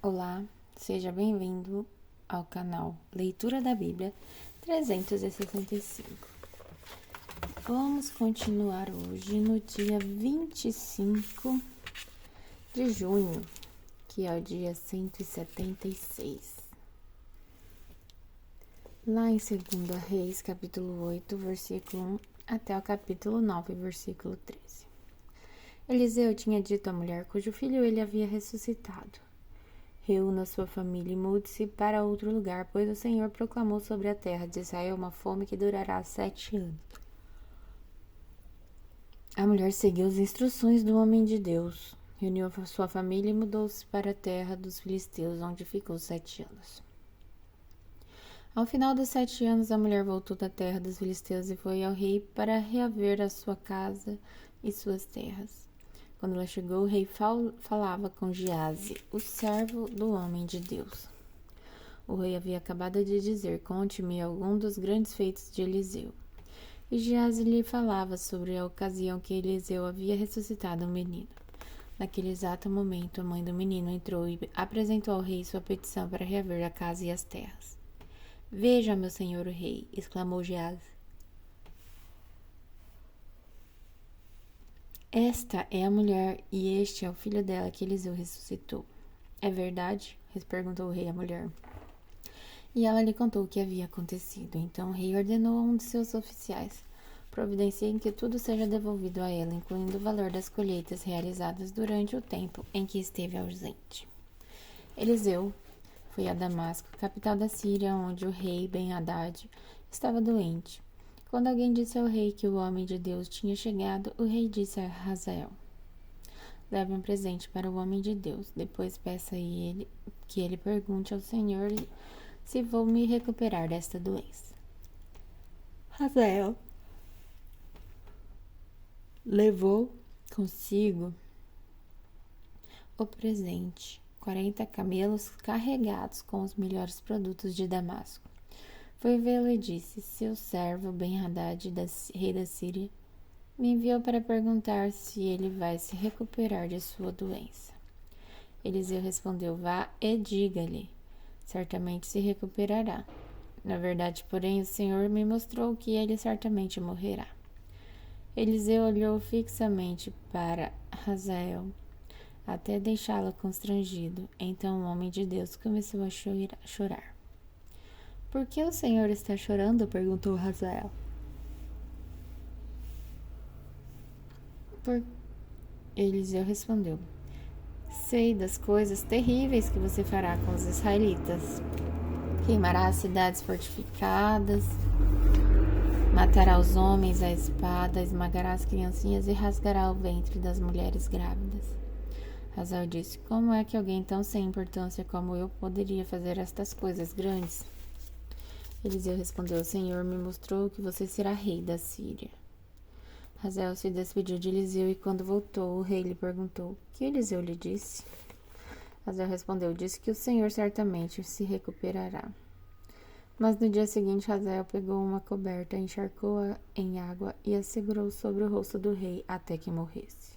Olá, seja bem-vindo ao canal Leitura da Bíblia 365. Vamos continuar hoje no dia 25 de junho, que é o dia 176. Lá em 2 Reis, capítulo 8, versículo 1 até o capítulo 9, versículo 13. Eliseu tinha dito à mulher cujo filho ele havia ressuscitado: reúna sua família e mude-se para outro lugar, pois o Senhor proclamou sobre a terra de Israel uma fome que durará 7 anos. A mulher seguiu as instruções do homem de Deus, reuniu a sua família e mudou-se para a terra dos filisteus, onde ficou 7 anos. Ao final dos 7 anos, a mulher voltou da terra dos filisteus e foi ao rei para reaver a sua casa e suas terras. Quando ela chegou, o rei falava com Geazi, o servo do homem de Deus. O rei havia acabado de dizer: conte-me algum dos grandes feitos de Eliseu. E Geazi lhe falava sobre a ocasião que Eliseu havia ressuscitado um menino. Naquele exato momento, a mãe do menino entrou e apresentou ao rei sua petição para reaver a casa e as terras. Veja, meu senhor o rei, exclamou Geazi. Esta é a mulher e este é o filho dela que Eliseu ressuscitou. É verdade? Perguntou o rei à mulher. E ela lhe contou o que havia acontecido. Então o rei ordenou a um de seus oficiais: providenciem que tudo seja devolvido a ela, incluindo o valor das colheitas realizadas durante o tempo em que esteve ausente. Eliseu foi a Damasco, capital da Síria, onde o rei Ben-Hadad estava doente. Quando alguém disse ao rei que o homem de Deus tinha chegado, o rei disse a Hazael: leve um presente para o homem de Deus. Depois peça a ele que ele pergunte ao Senhor se vou me recuperar desta doença. Hazael levou consigo o presente, 40 camelos carregados com os melhores produtos de Damasco. Foi vê-lo e disse: seu servo Ben-Hadad, rei da Síria, me enviou para perguntar se ele vai se recuperar de sua doença. Eliseu respondeu: vá e diga-lhe, certamente se recuperará. Na verdade, porém, o Senhor me mostrou que ele certamente morrerá. Eliseu olhou fixamente para Hazael, até deixá-lo constrangido. Então o homem de Deus começou a chorar. Por que o Senhor está chorando? Perguntou Hazael. Eliseu respondeu: sei das coisas terríveis que você fará com os israelitas. Queimará as cidades fortificadas, matará os homens à espada, esmagará as criancinhas e rasgará o ventre das mulheres grávidas. Hazael disse: como é que alguém tão sem importância como eu poderia fazer estas coisas grandes? Eliseu respondeu: o Senhor me mostrou que você será rei da Síria. Hazael se despediu de Eliseu e quando voltou, o rei lhe perguntou: o que Eliseu lhe disse? Hazael respondeu: disse que o Senhor certamente se recuperará. Mas no dia seguinte, Hazael pegou uma coberta, encharcou-a em água e a segurou sobre o rosto do rei até que morresse.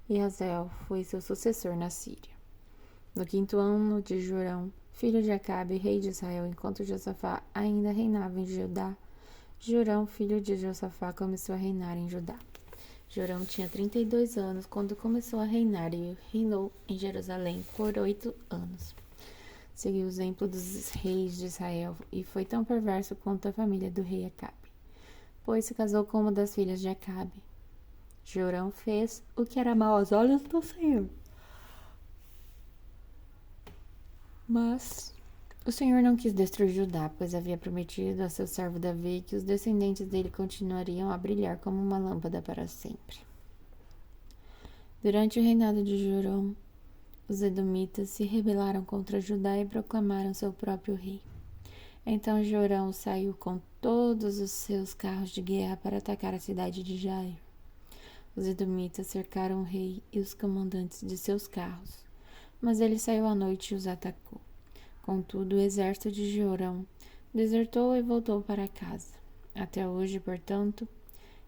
E Hazael foi seu sucessor na Síria. No 5º ano de Jorão, filho de Acabe, rei de Israel, enquanto Josafá ainda reinava em Judá, Jorão, filho de Josafá, começou a reinar em Judá. Jorão tinha 32 anos quando começou a reinar e reinou em Jerusalém por 8 anos. Seguiu o exemplo dos reis de Israel e foi tão perverso quanto a família do rei Acabe, pois se casou com uma das filhas de Acabe. Jorão fez o que era mau aos olhos do Senhor. Mas o Senhor não quis destruir Judá, pois havia prometido a seu servo Davi que os descendentes dele continuariam a brilhar como uma lâmpada para sempre. Durante o reinado de Jorão, os edomitas se rebelaram contra Judá e proclamaram seu próprio rei. Então Jorão saiu com todos os seus carros de guerra para atacar a cidade de Jair. Os edomitas cercaram o rei e os comandantes de seus carros, mas ele saiu à noite e os atacou. Contudo, o exército de Jorão desertou e voltou para casa. Até hoje, portanto,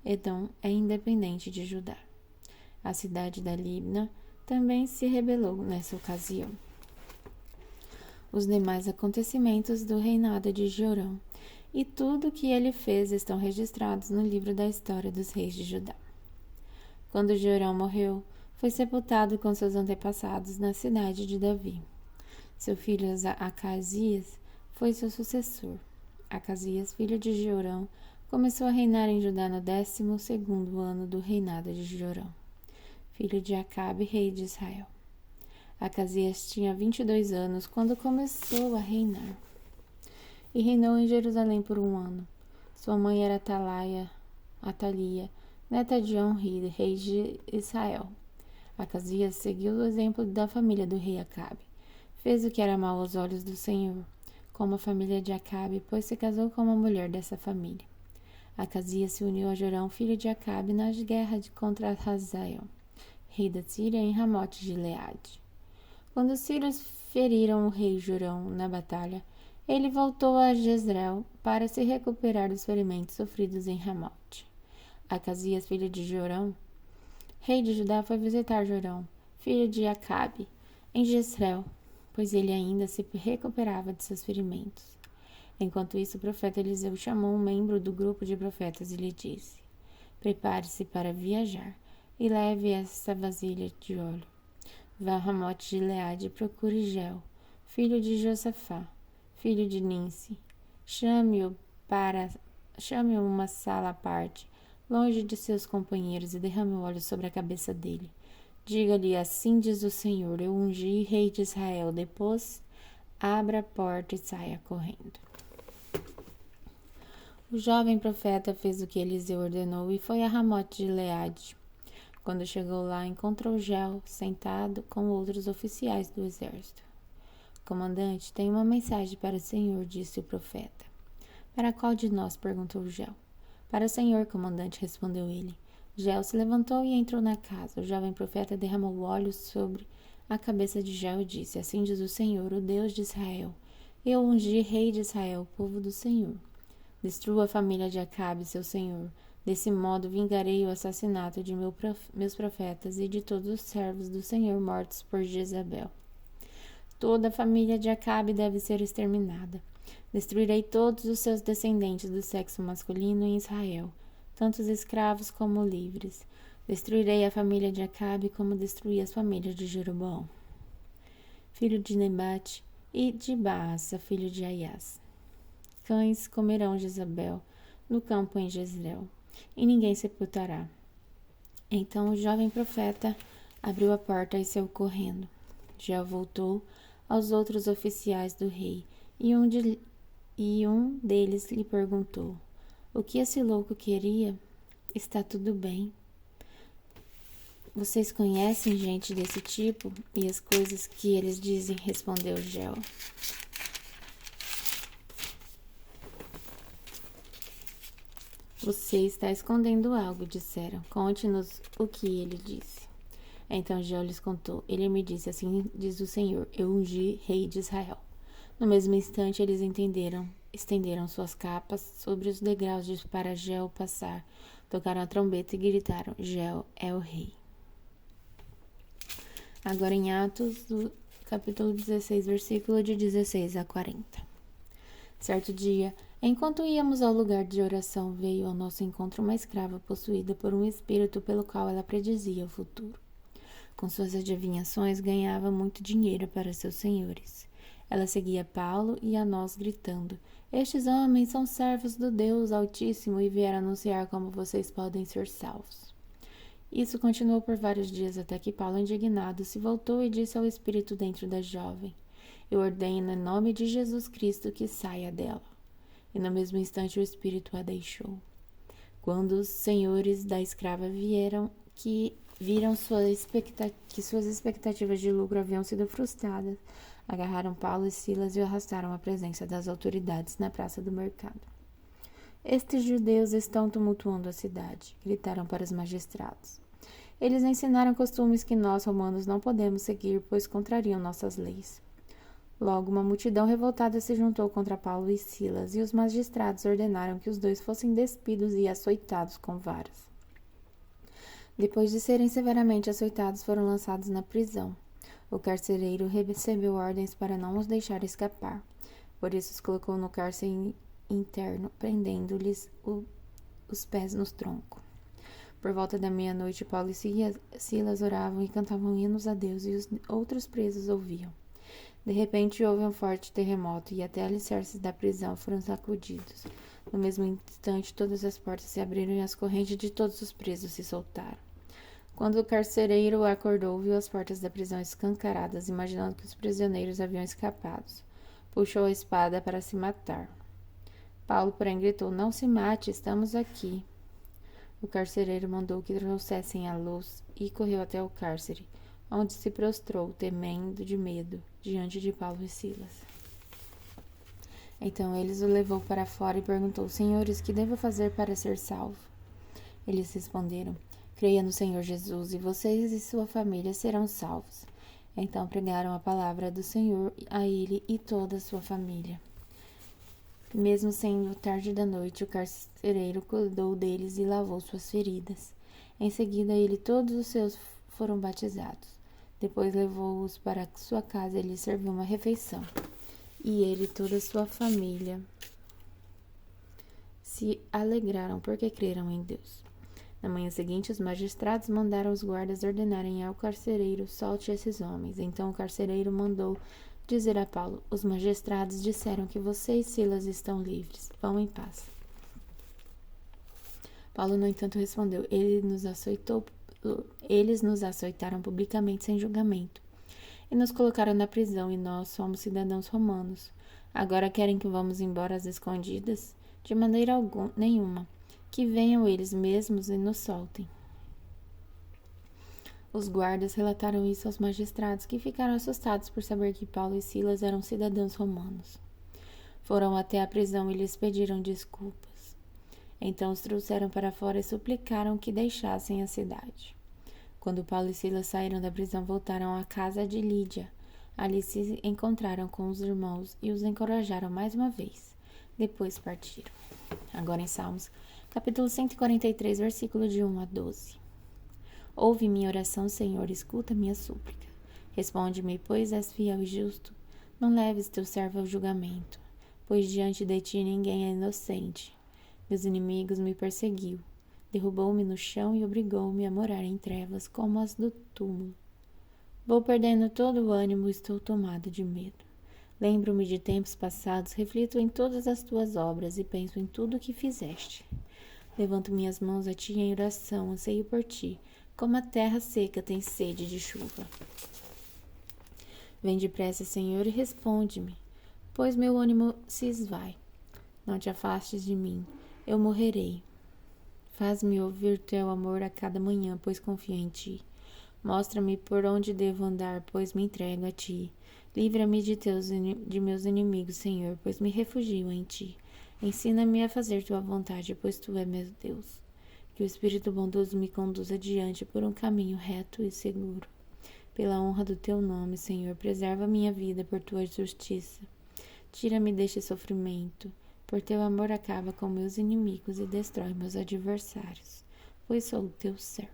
Edom é independente de Judá. A cidade da Libna também se rebelou nessa ocasião. os demais acontecimentos do reinado de Jorão e tudo o que ele fez estão registrados no livro da história dos reis de Judá. Quando Jorão morreu, foi sepultado com seus antepassados na cidade de Davi. Seu filho Acasias foi seu sucessor. Acasias, filho de Jorão, começou a reinar em Judá no 12º ano do reinado de Jorão, filho de Acabe, rei de Israel. Acasias tinha 22 anos quando começou a reinar, e reinou em Jerusalém por 1 ano. Sua mãe era Atalia, neta de Omri, rei de Israel. Acasias seguiu o exemplo da família do rei Acabe. Fez o que era mal aos olhos do Senhor, como a família de Acabe, pois se casou com uma mulher dessa família. Acasias se uniu a Jorão, filho de Acabe, na guerra contra Hazael, rei da Síria, em Ramote de Gileade. Quando os sírios feriram o rei Jorão na batalha, ele voltou a Jezreel para se recuperar dos ferimentos sofridos em Ramote. Acasias, filho de Jorão, rei de Judá, foi visitar Jorão, filho de Acabe, em Jezreel, pois ele ainda se recuperava de seus ferimentos. Enquanto isso, o profeta Eliseu chamou um membro do grupo de profetas e lhe disse: Prepare-se para viajar e leve essa vasilha de óleo. Vá a Ramote de Gileade e procure Geu, filho de Josafá, filho de Ninsi. Chame-o uma sala à parte, longe de seus companheiros, e derrame o óleo sobre a cabeça dele. Diga-lhe: assim diz o Senhor, eu ungi rei de Israel. Depois, abra a porta e saia correndo. O jovem profeta fez o que Eliseu ordenou e foi a Ramote de Gileade. Quando chegou lá, encontrou Geu sentado com outros oficiais do exército. Comandante, tenho uma mensagem para o Senhor, disse o profeta. Para qual de nós? Perguntou Geu. Para o Senhor, comandante, respondeu ele. Geu se levantou e entrou na casa. O jovem profeta derramou óleo sobre a cabeça de Geu e disse: assim diz o Senhor, o Deus de Israel. Eu ungi rei de Israel, o povo do Senhor. Destrua a família de Acabe, seu senhor. Desse modo vingarei o assassinato de meus profetas e de todos os servos do Senhor mortos por Jezabel. Toda a família de Acabe deve ser exterminada. Destruirei todos os seus descendentes do sexo masculino em Israel, tanto os escravos como livres. Destruirei a família de Acabe como destruí as famílias de Jeroboão, filho de Nebate, e de Baasa, filho de Aias. Cães comerão Jezabel no campo em Jezreel, e ninguém sepultará. Então o jovem profeta abriu a porta e saiu correndo. Geu voltou aos outros oficiais do rei, e um deles lhe perguntou: o que esse louco queria? Está tudo bem? Vocês conhecem gente desse tipo e as coisas que eles dizem? Respondeu Geu. Você está escondendo algo, disseram. Conte-nos o que ele disse. Então Geu lhes contou. Ele me disse: assim diz o Senhor, eu ungi rei de Israel. No mesmo instante eles estenderam suas capas sobre os degraus para Geu passar, tocaram a trombeta e gritaram: Geu é o rei. Agora em Atos, do capítulo 16, versículo de 16 a 40. Certo dia, enquanto íamos ao lugar de oração, veio ao nosso encontro uma escrava possuída por um espírito pelo qual ela predizia o futuro. Com suas adivinhações, ganhava muito dinheiro para seus senhores. Ela seguia Paulo e a nós, gritando: estes homens são servos do Deus Altíssimo e vieram anunciar como vocês podem ser salvos. Isso continuou por vários dias, até que Paulo, indignado, se voltou e disse ao espírito dentro da jovem: eu ordeno em nome de Jesus Cristo que saia dela. E no mesmo instante o espírito a deixou. Quando os senhores da escrava viram que suas expectativas de lucro haviam sido frustradas, agarraram Paulo e Silas e o arrastaram à presença das autoridades na praça do mercado. Estes judeus estão tumultuando a cidade, gritaram para os magistrados. Eles ensinaram costumes que nós, romanos, não podemos seguir, pois contrariam nossas leis. Logo, uma multidão revoltada se juntou contra Paulo e Silas, e os magistrados ordenaram que os dois fossem despidos e açoitados com varas. Depois de serem severamente açoitados, foram lançados na prisão. O carcereiro recebeu ordens para não os deixar escapar. Por isso os colocou no cárcere interno, prendendo-lhes os pés no tronco. Por volta da meia-noite, Paulo e Silas oravam e cantavam hinos a Deus, e os outros presos ouviam. De repente houve um forte terremoto, e até alicerces da prisão foram sacudidos. No mesmo instante, todas as portas se abriram e as correntes de todos os presos se soltaram. Quando o carcereiro acordou, viu as portas da prisão escancaradas, imaginando que os prisioneiros haviam escapado. Puxou a espada para se matar. Paulo, porém, gritou: "Não se mate, estamos aqui." O carcereiro mandou que trouxessem a luz e correu até o cárcere, onde se prostrou, temendo de medo, diante de Paulo e Silas. Então eles o levou para fora e perguntou: "Senhores, que devo fazer para ser salvo?" Eles responderam: "Creia no Senhor Jesus, e vocês e sua família serão salvos." Então pregaram a palavra do Senhor a ele e toda a sua família. Mesmo sendo tarde da noite, o carcereiro cuidou deles e lavou suas feridas. Em seguida, ele e todos os seus foram batizados. Depois levou-os para sua casa e lhes serviu uma refeição. E ele e toda a sua família se alegraram porque creram em Deus. Na manhã seguinte, os magistrados mandaram os guardas ordenarem ao carcereiro: "Solte esses homens." Então o carcereiro mandou dizer a Paulo: "Os magistrados disseram que você e Silas estão livres. Vão em paz." Paulo, no entanto, respondeu: Eles nos açoitaram publicamente sem julgamento e nos colocaram na prisão, e nós somos cidadãos romanos. Agora querem que vamos embora às escondidas? De maneira nenhuma. Que venham eles mesmos e nos soltem." Os guardas relataram isso aos magistrados, que ficaram assustados por saber que Paulo e Silas eram cidadãos romanos. Foram até a prisão e lhes pediram desculpas. Então os trouxeram para fora e suplicaram que deixassem a cidade. Quando Paulo e Silas saíram da prisão, voltaram à casa de Lídia. Ali se encontraram com os irmãos e os encorajaram mais uma vez. Depois partiram. Agora em Salmos, capítulo 143, versículo de 1 a 12. Ouve minha oração, Senhor, escuta minha súplica. Responde-me, pois és fiel e justo. Não leves teu servo ao julgamento, pois diante de ti ninguém é inocente. Meus inimigos me perseguiu, derrubou-me no chão e obrigou-me a morar em trevas como as do túmulo. Vou perdendo todo o ânimo e estou tomado de medo. Lembro-me de tempos passados, reflito em todas as tuas obras e penso em tudo o que fizeste. Levanto minhas mãos a ti em oração, anseio por ti, como a terra seca tem sede de chuva. Vem depressa, Senhor, e responde-me, pois meu ânimo se esvai. Não te afastes de mim, eu morrerei. Faz-me ouvir teu amor a cada manhã, pois confio em ti. Mostra-me por onde devo andar, pois me entrego a ti. Livra-me de meus inimigos, Senhor, pois me refugio em ti. Ensina-me a fazer tua vontade, pois tu és meu Deus. Que o Espírito bondoso me conduza adiante por um caminho reto e seguro. Pela honra do teu nome, Senhor, preserva minha vida por tua justiça. Tira-me deste sofrimento, por teu amor acaba com meus inimigos e destrói meus adversários, pois sou o teu servo.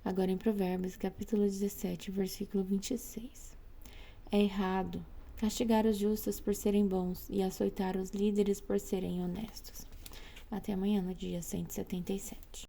Agora em Provérbios, capítulo 17, versículo 26. É errado castigar os justos por serem bons e açoitar os líderes por serem honestos. Até amanhã, no dia 177.